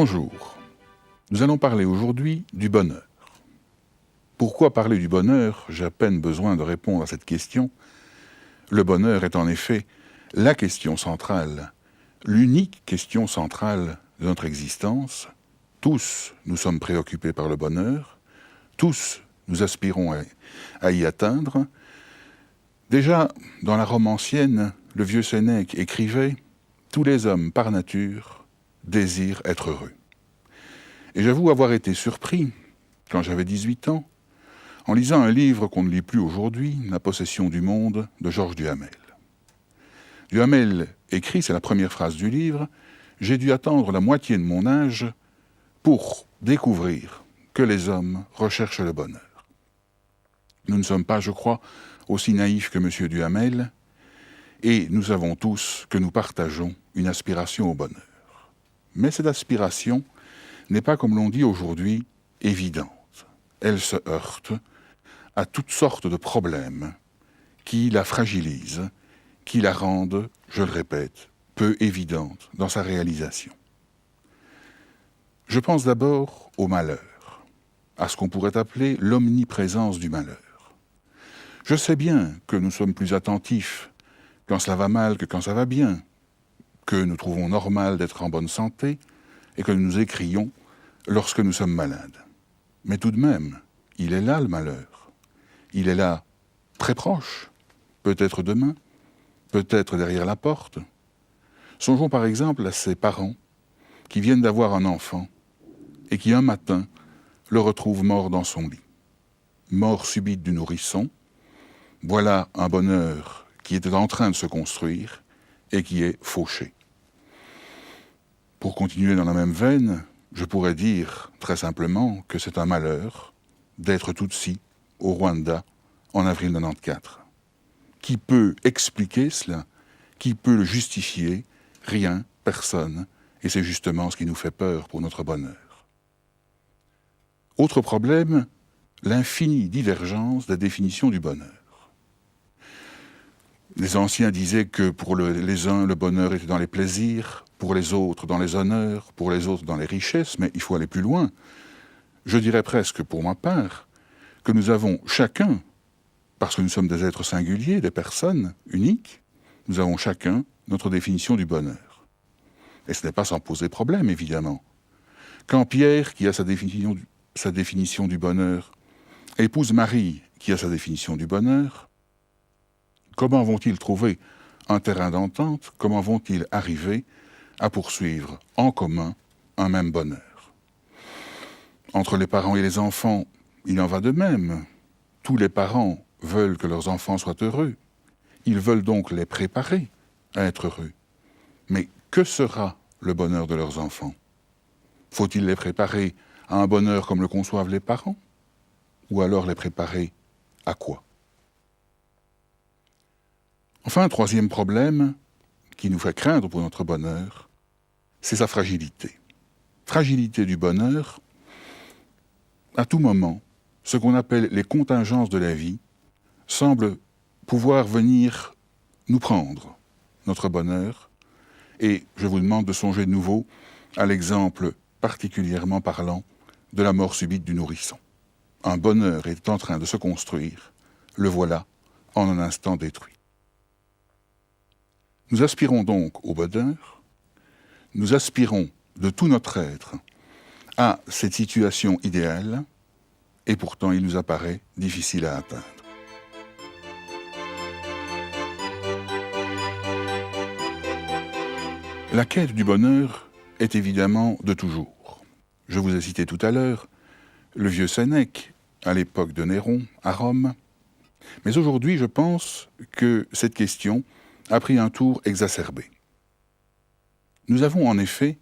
Bonjour, nous allons parler aujourd'hui du bonheur. Pourquoi parler du bonheur? J'ai à peine besoin de répondre à cette question. Le bonheur est en effet la question centrale, l'unique question centrale de notre existence. Tous, nous sommes préoccupés par le bonheur, tous, nous aspirons à y atteindre. Déjà, dans la Rome ancienne, le vieux Sénèque écrivait « Tous les hommes, par nature, désirent être heureux ». Et j'avoue avoir été surpris, quand j'avais 18 ans, en lisant un livre qu'on ne lit plus aujourd'hui, La possession du monde, de Georges Duhamel. Duhamel écrit, c'est la première phrase du livre, « J'ai dû attendre la moitié de mon âge pour découvrir que les hommes recherchent le bonheur. » Nous ne sommes pas, je crois, aussi naïfs que M. Duhamel, et nous savons tous que nous partageons une aspiration au bonheur. Mais cette aspiration n'est pas, comme l'on dit aujourd'hui, évidente. Elle se heurte à toutes sortes de problèmes qui la fragilisent, qui la rendent, je le répète, peu évidente dans sa réalisation. Je pense d'abord au malheur, à ce qu'on pourrait appeler l'omniprésence du malheur. Je sais bien que nous sommes plus attentifs quand cela va mal que quand ça va bien, que nous trouvons normal d'être en bonne santé et que nous écrions lorsque nous sommes malades. Mais tout de même, il est là le malheur. Il est là, très proche, peut-être demain, peut-être derrière la porte. Songeons par exemple à ces parents qui viennent d'avoir un enfant et qui un matin le retrouvent mort dans son lit. Mort subite du nourrisson, voilà un bonheur qui était en train de se construire et qui est fauché. Pour continuer dans la même veine, je pourrais dire très simplement que c'est un malheur d'être Tutsi au Rwanda en avril 1994. Qui peut expliquer cela? Qui peut le justifier? Rien, personne. Et c'est justement ce qui nous fait peur pour notre bonheur. Autre problème, l'infinie divergence de la définition du bonheur. Les anciens disaient que pour les uns, le bonheur était dans les plaisirs, pour les autres dans les honneurs, pour les autres dans les richesses, mais il faut aller plus loin. Je dirais presque, pour ma part, que nous avons chacun, parce que nous sommes des êtres singuliers, des personnes uniques, nous avons chacun notre définition du bonheur. Et ce n'est pas sans poser problème, évidemment. Quand Pierre, qui a sa définition du bonheur, épouse Marie, qui a sa définition du bonheur, comment vont-ils trouver un terrain d'entente? Comment vont-ils arriver à poursuivre en commun un même bonheur? Entre les parents et les enfants, il en va de même. Tous les parents veulent que leurs enfants soient heureux. Ils veulent donc les préparer à être heureux. Mais que sera le bonheur de leurs enfants? Faut-il les préparer à un bonheur comme le conçoivent les parents? Ou alors les préparer à quoi? Enfin, un troisième problème qui nous fait craindre pour notre bonheur, c'est sa fragilité. Fragilité du bonheur, à tout moment, ce qu'on appelle les contingences de la vie semblent pouvoir venir nous prendre notre bonheur. Et je vous demande de songer de nouveau à l'exemple particulièrement parlant de la mort subite du nourrisson. Un bonheur est en train de se construire, le voilà en un instant détruit. Nous aspirons donc au bonheur, nous aspirons de tout notre être à cette situation idéale, et pourtant il nous apparaît difficile à atteindre. La quête du bonheur est évidemment de toujours. Je vous ai cité tout à l'heure le vieux Sénèque, à l'époque de Néron, à Rome. Mais aujourd'hui, je pense que cette question a pris un tour exacerbé. Nous avons en effet,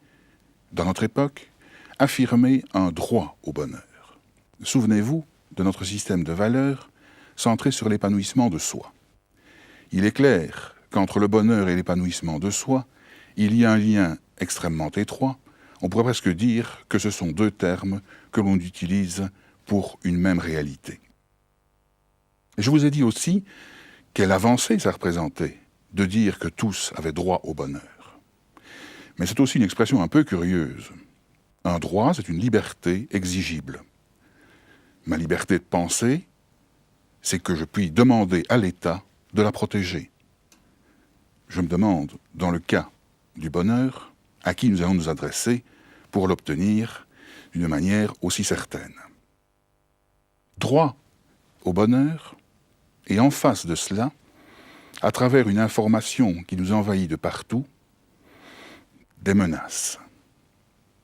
dans notre époque, affirmé un droit au bonheur. Souvenez-vous de notre système de valeurs centré sur l'épanouissement de soi. Il est clair qu'entre le bonheur et l'épanouissement de soi, il y a un lien extrêmement étroit. On pourrait presque dire que ce sont deux termes que l'on utilise pour une même réalité. Je vous ai dit aussi quelle avancée ça représentait de dire que tous avaient droit au bonheur. Mais c'est aussi une expression un peu curieuse. Un droit, c'est une liberté exigible. Ma liberté de penser, c'est que je puis demander à l'État de la protéger. Je me demande, dans le cas du bonheur, à qui nous allons nous adresser pour l'obtenir d'une manière aussi certaine. Droit au bonheur, et en face de cela, à travers une information qui nous envahit de partout, des menaces.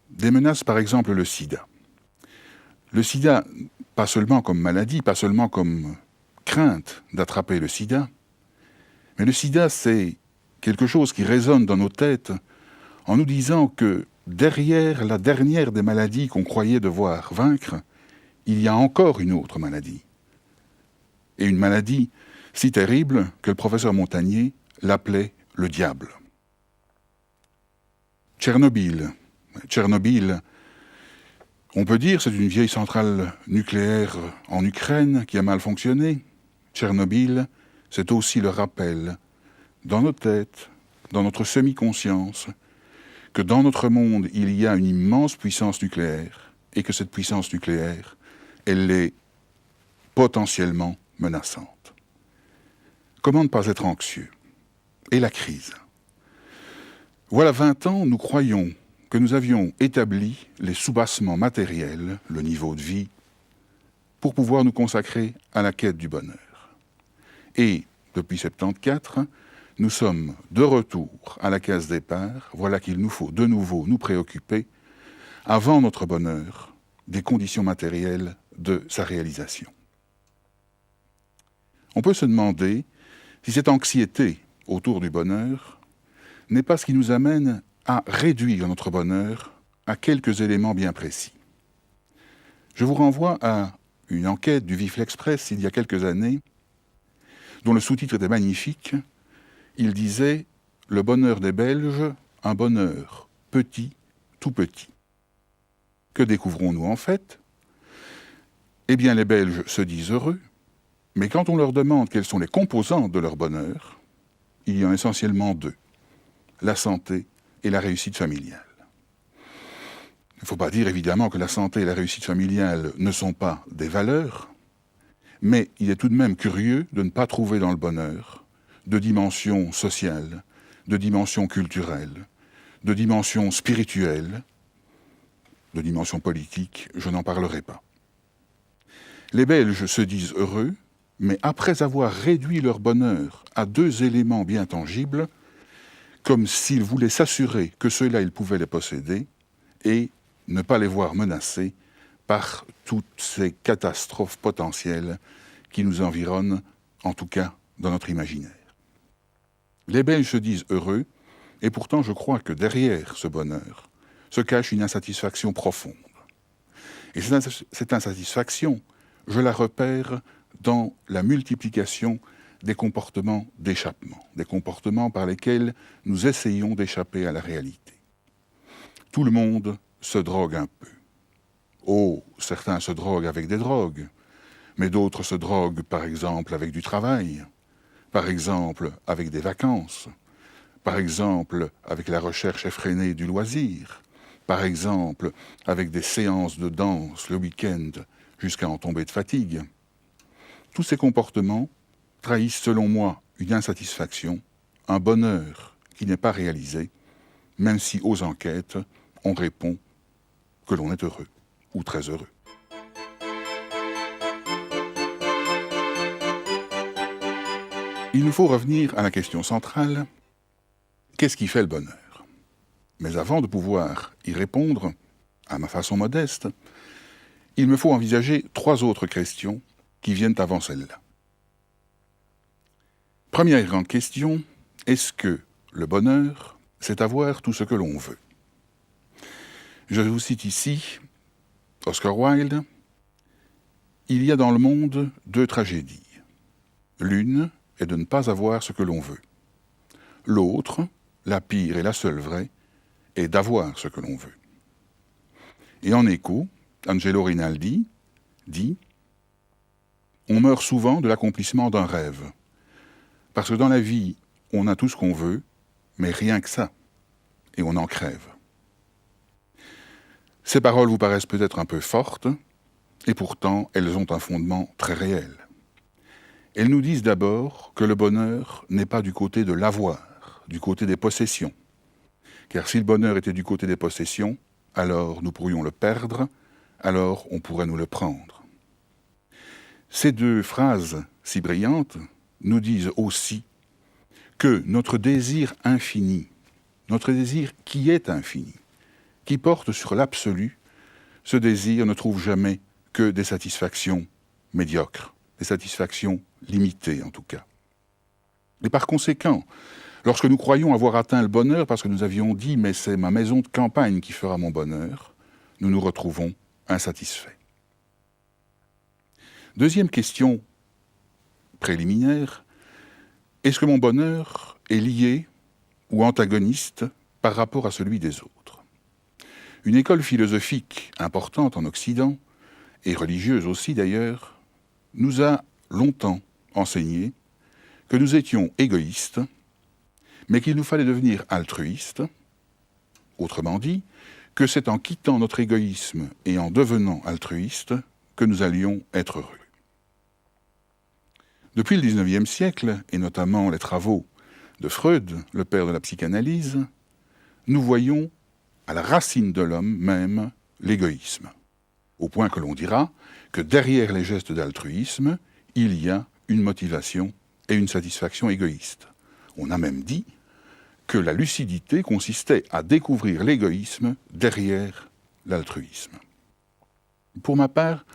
Des menaces, par exemple, le sida. Le sida, pas seulement comme maladie, pas seulement comme crainte d'attraper le sida, mais le sida, c'est quelque chose qui résonne dans nos têtes en nous disant que derrière la dernière des maladies qu'on croyait devoir vaincre, il y a encore une autre maladie. Et une maladie si terrible que le professeur Montagnier l'appelait le diable. Tchernobyl. Tchernobyl, on peut dire, c'est une vieille centrale nucléaire en Ukraine qui a mal fonctionné. Tchernobyl, c'est aussi le rappel, dans nos têtes, dans notre semi-conscience, que dans notre monde, il y a une immense puissance nucléaire, et que cette puissance nucléaire, elle est potentiellement menaçante. Comment ne pas être anxieux? Et la crise. Voilà 20 ans, nous croyons que nous avions établi les soubassements matériels, le niveau de vie, pour pouvoir nous consacrer à la quête du bonheur. Et, depuis 1974, nous sommes de retour à la case départ. Voilà qu'il nous faut de nouveau nous préoccuper, avant notre bonheur, des conditions matérielles de sa réalisation. On peut se demander si cette anxiété autour du bonheur n'est pas ce qui nous amène à réduire notre bonheur à quelques éléments bien précis. Je vous renvoie à une enquête du Vif l'Express il y a quelques années, dont le sous-titre était magnifique. Il disait « Le bonheur des Belges, un bonheur petit, tout petit ». Que découvrons-nous en fait? Eh bien, les Belges se disent heureux, mais quand on leur demande quelles sont les composantes de leur bonheur, il y en a essentiellement deux, la santé et la réussite familiale. Il ne faut pas dire évidemment que la santé et la réussite familiale ne sont pas des valeurs, mais il est tout de même curieux de ne pas trouver dans le bonheur de dimension sociale, de dimension culturelle, de dimension spirituelle, de dimension politique, je n'en parlerai pas. Les Belges se disent heureux, mais après avoir réduit leur bonheur à deux éléments bien tangibles, comme s'ils voulaient s'assurer que ceux-là, ils pouvaient les posséder et ne pas les voir menacés par toutes ces catastrophes potentielles qui nous environnent, en tout cas dans notre imaginaire. Les Belges se disent heureux, et pourtant je crois que derrière ce bonheur se cache une insatisfaction profonde. Et cette insatisfaction, je la repère dans la multiplication des comportements d'échappement, des comportements par lesquels nous essayons d'échapper à la réalité. Tout le monde se drogue un peu. Oh, certains se droguent avec des drogues, mais d'autres se droguent par exemple avec du travail, par exemple avec des vacances, par exemple avec la recherche effrénée du loisir, par exemple avec des séances de danse le week-end jusqu'à en tomber de fatigue. Tous ces comportements trahissent selon moi une insatisfaction, un bonheur qui n'est pas réalisé, même si aux enquêtes, on répond que l'on est heureux ou très heureux. Il nous faut revenir à la question centrale, qu'est-ce qui fait le bonheur? Mais avant de pouvoir y répondre, à ma façon modeste, il me faut envisager trois autres questions qui viennent avant celle-là. Première grande question, est-ce que le bonheur, c'est avoir tout ce que l'on veut? Je vous cite ici Oscar Wilde. Il y a dans le monde deux tragédies. L'une est de ne pas avoir ce que l'on veut. L'autre, la pire et la seule vraie, est d'avoir ce que l'on veut. Et en écho, Angelo Rinaldi dit « On meurt souvent de l'accomplissement d'un rêve. Parce que dans la vie, on a tout ce qu'on veut, mais rien que ça. Et on en crève. » Ces paroles vous paraissent peut-être un peu fortes, et pourtant elles ont un fondement très réel. Elles nous disent d'abord que le bonheur n'est pas du côté de l'avoir, du côté des possessions. Car si le bonheur était du côté des possessions, alors nous pourrions le perdre, alors on pourrait nous le prendre. Ces deux phrases si brillantes nous disent aussi que notre désir infini, notre désir qui est infini, qui porte sur l'absolu, ce désir ne trouve jamais que des satisfactions médiocres, des satisfactions limitées en tout cas. Et par conséquent, lorsque nous croyons avoir atteint le bonheur parce que nous avions dit « mais c'est ma maison de campagne qui fera mon bonheur », nous nous retrouvons insatisfaits. Deuxième question préliminaire, est-ce que mon bonheur est lié ou antagoniste par rapport à celui des autres ? Une école philosophique importante en Occident, et religieuse aussi d'ailleurs, nous a longtemps enseigné que nous étions égoïstes, mais qu'il nous fallait devenir altruistes, autrement dit, que c'est en quittant notre égoïsme et en devenant altruistes que nous allions être heureux. Depuis le XIXe siècle, et notamment les travaux de Freud, le père de la psychanalyse, nous voyons à la racine de l'homme même l'égoïsme, au point que l'on dira que derrière les gestes d'altruisme, il y a une motivation et une satisfaction égoïste. On a même dit que la lucidité consistait à découvrir l'égoïsme derrière l'altruisme. Pour ma part,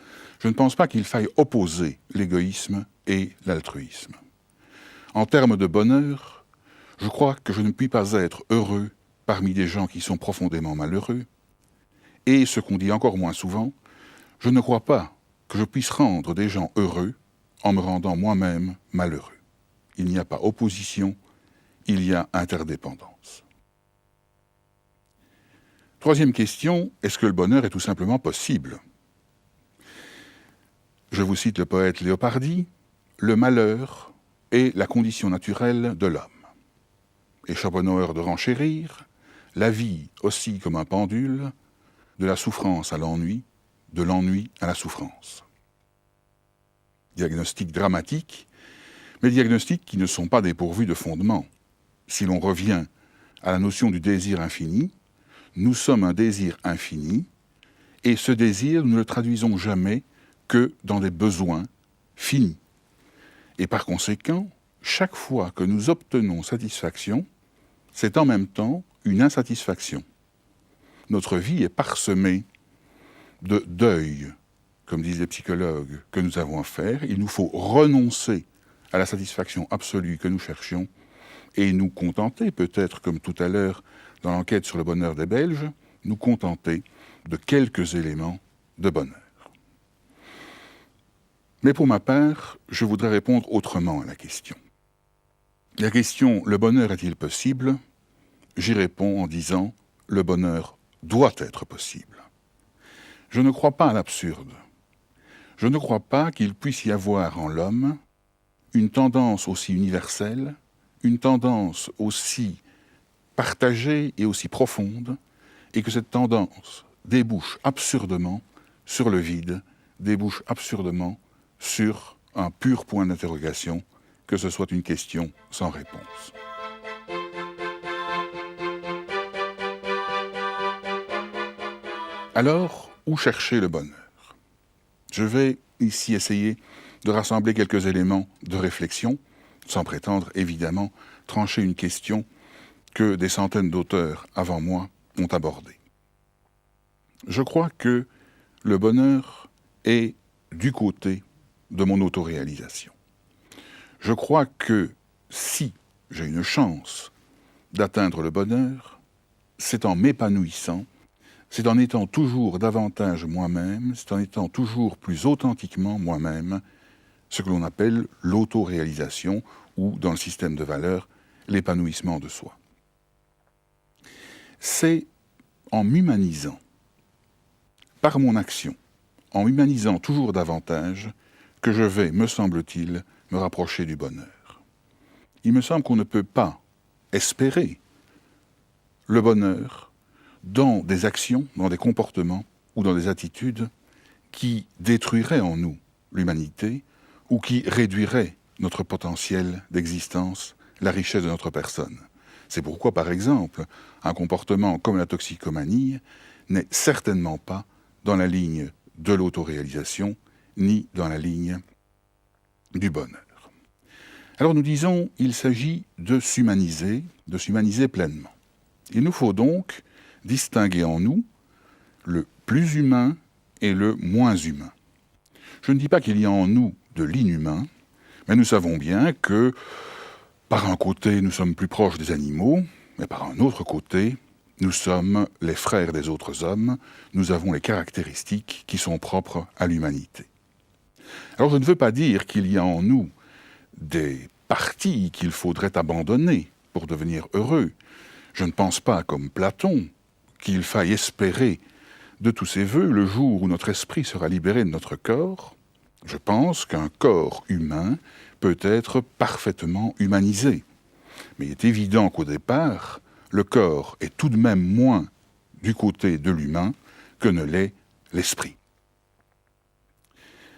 je ne pense pas qu'il faille opposer l'égoïsme et l'altruisme. En termes de bonheur, je crois que je ne puis pas être heureux parmi des gens qui sont profondément malheureux, et ce qu'on dit encore moins souvent, je ne crois pas que je puisse rendre des gens heureux en me rendant moi-même malheureux. Il n'y a pas opposition, il y a interdépendance. Troisième question, est-ce que le bonheur est tout simplement possible ? Je vous cite le poète Léopardi, « Le malheur est la condition naturelle de l'homme. » Et Schopenhauer de renchérir, « La vie oscille comme un pendule, de la souffrance à l'ennui, de l'ennui à la souffrance. » Diagnostic dramatique, mais diagnostics qui ne sont pas dépourvus de fondement. Si l'on revient à la notion du désir infini, nous sommes un désir infini, et ce désir, nous ne le traduisons jamais que dans des besoins finis. Et par conséquent, chaque fois que nous obtenons satisfaction, c'est en même temps une insatisfaction. Notre vie est parsemée de deuil, comme disent les psychologues, que nous avons à faire. Il nous faut renoncer à la satisfaction absolue que nous cherchions et nous contenter, peut-être comme tout à l'heure dans l'enquête sur le bonheur des Belges, nous contenter de quelques éléments de bonheur. Mais pour ma part, je voudrais répondre autrement à la question. La question « le bonheur est-il possible ?» J'y réponds en disant « le bonheur doit être possible ». Je ne crois pas à l'absurde. Je ne crois pas qu'il puisse y avoir en l'homme une tendance aussi universelle, une tendance aussi partagée et aussi profonde, et que cette tendance débouche absurdement sur le vide, débouche absurdement sur un pur point d'interrogation, que ce soit une question sans réponse. Alors, où chercher le bonheur ? Je vais ici essayer de rassembler quelques éléments de réflexion, sans prétendre évidemment trancher une question que des centaines d'auteurs avant moi ont abordée. Je crois que le bonheur est du côté de mon autoréalisation. Je crois que si j'ai une chance d'atteindre le bonheur, c'est en m'épanouissant, c'est en étant toujours davantage moi-même, c'est en étant toujours plus authentiquement moi-même, ce que l'on appelle l'autoréalisation ou, dans le système de valeurs, l'épanouissement de soi. C'est en m'humanisant, par mon action, en m'humanisant toujours davantage, que je vais, me semble-t-il, me rapprocher du bonheur. Il me semble qu'on ne peut pas espérer le bonheur dans des actions, dans des comportements ou dans des attitudes qui détruiraient en nous l'humanité ou qui réduiraient notre potentiel d'existence, la richesse de notre personne. C'est pourquoi, par exemple, un comportement comme la toxicomanie n'est certainement pas dans la ligne de l'autoréalisation, ni dans la ligne du bonheur. Alors nous disons, il s'agit de s'humaniser pleinement. Il nous faut donc distinguer en nous le plus humain et le moins humain. Je ne dis pas qu'il y a en nous de l'inhumain, mais nous savons bien que, par un côté, nous sommes plus proches des animaux, mais par un autre côté, nous sommes les frères des autres hommes, nous avons les caractéristiques qui sont propres à l'humanité. Alors je ne veux pas dire qu'il y a en nous des parties qu'il faudrait abandonner pour devenir heureux. Je ne pense pas, comme Platon, qu'il faille espérer de tous ses vœux le jour où notre esprit sera libéré de notre corps. Je pense qu'un corps humain peut être parfaitement humanisé. Mais il est évident qu'au départ, le corps est tout de même moins du côté de l'humain que ne l'est l'esprit.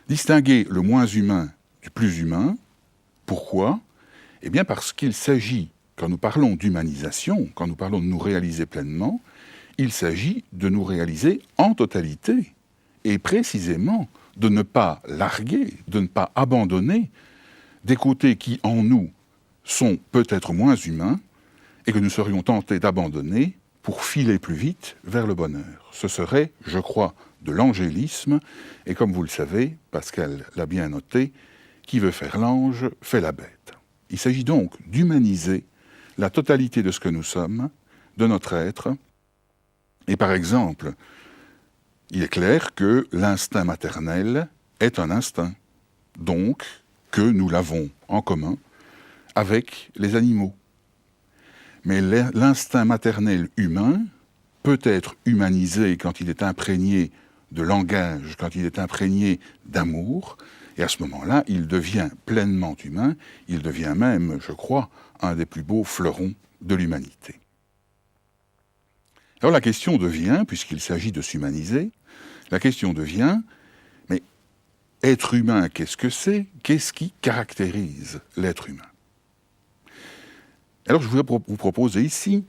Distinguer le moins humain du plus humain, pourquoi ? Eh bien parce qu'il s'agit, quand nous parlons d'humanisation, quand nous parlons de nous réaliser pleinement, il s'agit de nous réaliser en totalité, et précisément de ne pas larguer, de ne pas abandonner des côtés qui, en nous, sont peut-être moins humains, et que nous serions tentés d'abandonner pour filer plus vite vers le bonheur. Ce serait, je crois, de l'angélisme, et comme vous le savez, Pascal l'a bien noté, qui veut faire l'ange fait la bête. Il s'agit donc d'humaniser la totalité de ce que nous sommes, de notre être, et par exemple, il est clair que l'instinct maternel est un instinct, donc que nous l'avons en commun avec les animaux. Mais l'instinct maternel humain peut être humanisé quand il est imprégné de langage, quand il est imprégné d'amour, et à ce moment-là, il devient pleinement humain, il devient même, je crois, un des plus beaux fleurons de l'humanité. Alors la question devient, puisqu'il s'agit de s'humaniser, la question devient, mais être humain, qu'est-ce que c'est ? Qu'est-ce qui caractérise l'être humain ? Alors je voudrais vous proposer ici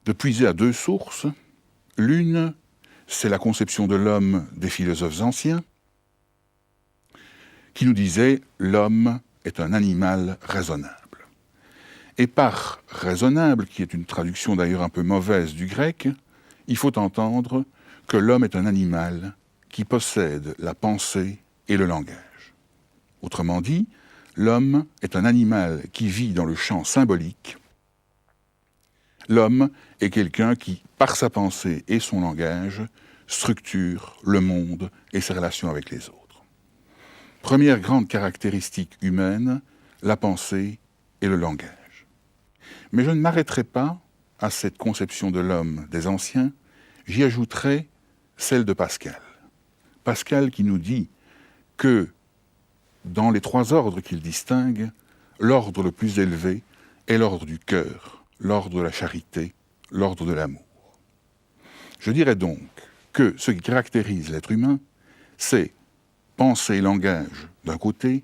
de puiser à deux sources. L'une, c'est la conception de l'homme des philosophes anciens, qui nous disaient « l'homme est un animal raisonnable ». Et par « raisonnable », qui est une traduction d'ailleurs un peu mauvaise du grec, il faut entendre que l'homme est un animal qui possède la pensée et le langage. Autrement dit, l'homme est un animal qui vit dans le champ symbolique. L'homme est quelqu'un qui, par sa pensée et son langage, structure le monde et ses relations avec les autres. Première grande caractéristique humaine, la pensée et le langage. Mais je ne m'arrêterai pas à cette conception de l'homme des anciens, j'y ajouterai celle de Pascal. Pascal qui nous dit que dans les trois ordres qu'il distingue, l'ordre le plus élevé est l'ordre du cœur, l'ordre de la charité, l'ordre de l'amour. Je dirais donc que ce qui caractérise l'être humain, c'est pensée et langage d'un côté,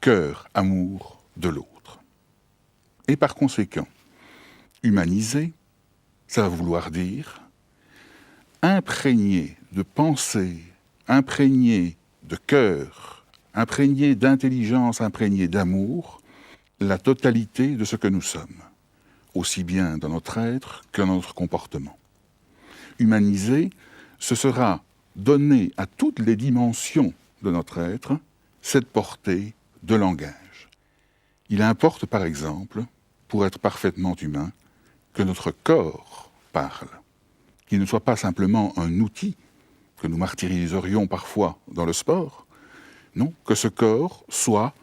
cœur, amour de l'autre. Et par conséquent, humaniser, ça va vouloir dire imprégner de pensée, imprégner de cœur, imprégner d'intelligence, imprégner d'amour, la totalité de ce que nous sommes, aussi bien dans notre être que dans notre comportement. Humaniser, ce sera donner à toutes les dimensions de notre être cette portée de langage. Il importe, par exemple, pour être parfaitement humain, que notre corps parle, qu'il ne soit pas simplement un outil que nous martyriserions parfois dans le sport, non, que ce corps soit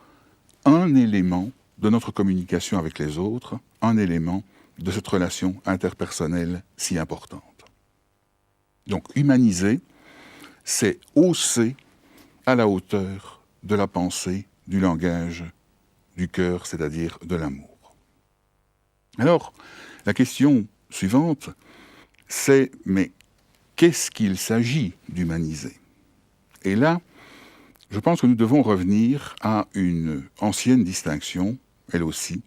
un élément de notre communication avec les autres, un élément de cette relation interpersonnelle si importante. Donc humaniser, c'est hausser à la hauteur de la pensée, du langage, du cœur, c'est-à-dire de l'amour. Alors, la question suivante, c'est mais qu'est-ce qu'il s'agit d'humaniser? Et là, je pense que nous devons revenir à une ancienne distinction, elle aussi,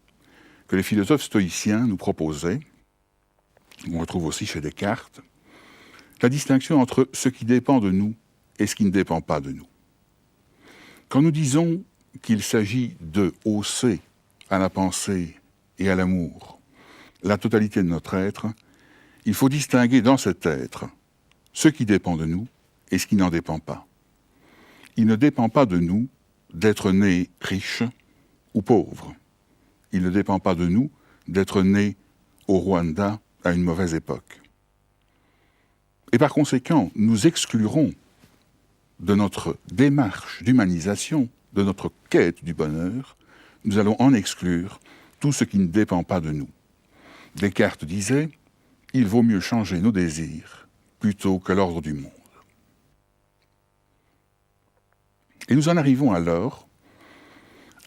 que les philosophes stoïciens nous proposaient, on retrouve aussi chez Descartes, la distinction entre ce qui dépend de nous et ce qui ne dépend pas de nous. Quand nous disons qu'il s'agit de hausser à la pensée et à l'amour la totalité de notre être, il faut distinguer dans cet être ce qui dépend de nous et ce qui n'en dépend pas. Il ne dépend pas de nous d'être né riche ou pauvre. Il ne dépend pas de nous d'être né au Rwanda à une mauvaise époque. Et par conséquent, nous exclurons de notre démarche d'humanisation, de notre quête du bonheur, nous allons en exclure tout ce qui ne dépend pas de nous. Descartes disait « Il vaut mieux changer nos désirs plutôt que l'ordre du monde ». Et nous en arrivons alors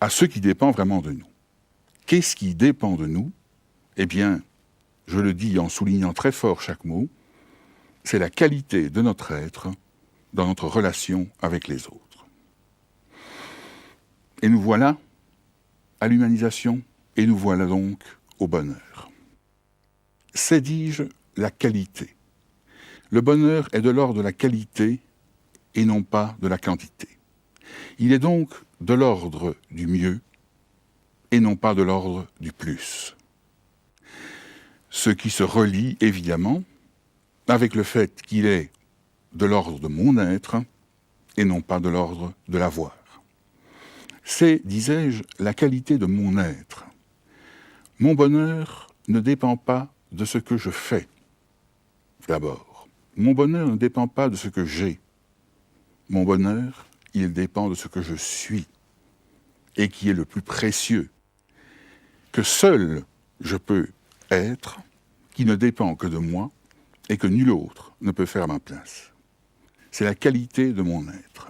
à ce qui dépend vraiment de nous. Qu'est-ce qui dépend de nous? Eh bien, je le dis en soulignant très fort chaque mot, c'est la qualité de notre être dans notre relation avec les autres. Et nous voilà à l'humanisation, et nous voilà donc au bonheur. C'est, dis-je, la qualité. Le bonheur est de l'ordre de la qualité et non pas de la quantité. Il est donc de l'ordre du mieux et non pas de l'ordre du plus. Ce qui se relie évidemment avec le fait qu'il est de l'ordre de mon être et non pas de l'ordre de l'avoir. C'est, disais-je, la qualité de mon être. Mon bonheur ne dépend pas de ce que je fais, d'abord. Mon bonheur ne dépend pas de ce que j'ai. Mon bonheur, il dépend de ce que je suis, et qui est le plus précieux, que seul je peux être, qui ne dépend que de moi, et que nul autre ne peut faire à ma place. C'est la qualité de mon être.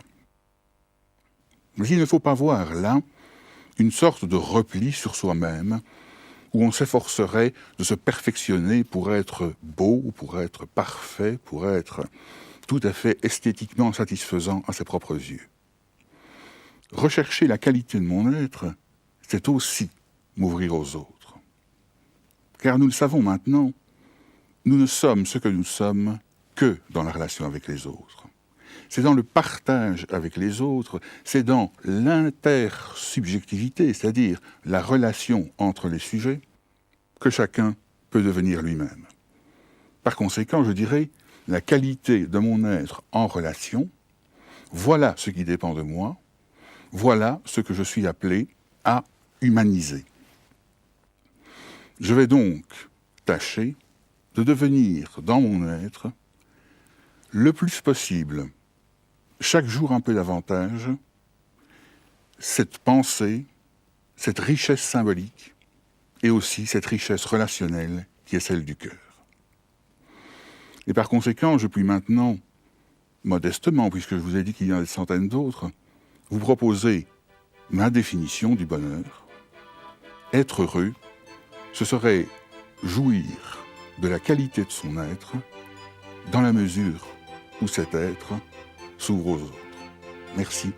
Mais il ne faut pas voir là une sorte de repli sur soi-même, où on s'efforcerait de se perfectionner pour être beau, pour être parfait, pour être tout à fait esthétiquement satisfaisant à ses propres yeux. Rechercher la qualité de mon être, c'est aussi m'ouvrir aux autres. Car nous le savons maintenant, nous ne sommes ce que nous sommes que dans la relation avec les autres. C'est dans le partage avec les autres, c'est dans l'intersubjectivité, c'est-à-dire la relation entre les sujets, que chacun peut devenir lui-même. Par conséquent, je dirais, la qualité de mon être en relation, voilà ce qui dépend de moi, voilà ce que je suis appelé à humaniser. Je vais donc tâcher de devenir dans mon être le plus possible, chaque jour un peu davantage, cette pensée, cette richesse symbolique et aussi cette richesse relationnelle qui est celle du cœur. Et par conséquent, je puis maintenant, modestement, puisque je vous ai dit qu'il y en a des centaines d'autres, vous proposer ma définition du bonheur. Être heureux, ce serait jouir de la qualité de son être dans la mesure où cet être s'ouvre aux autres. Merci.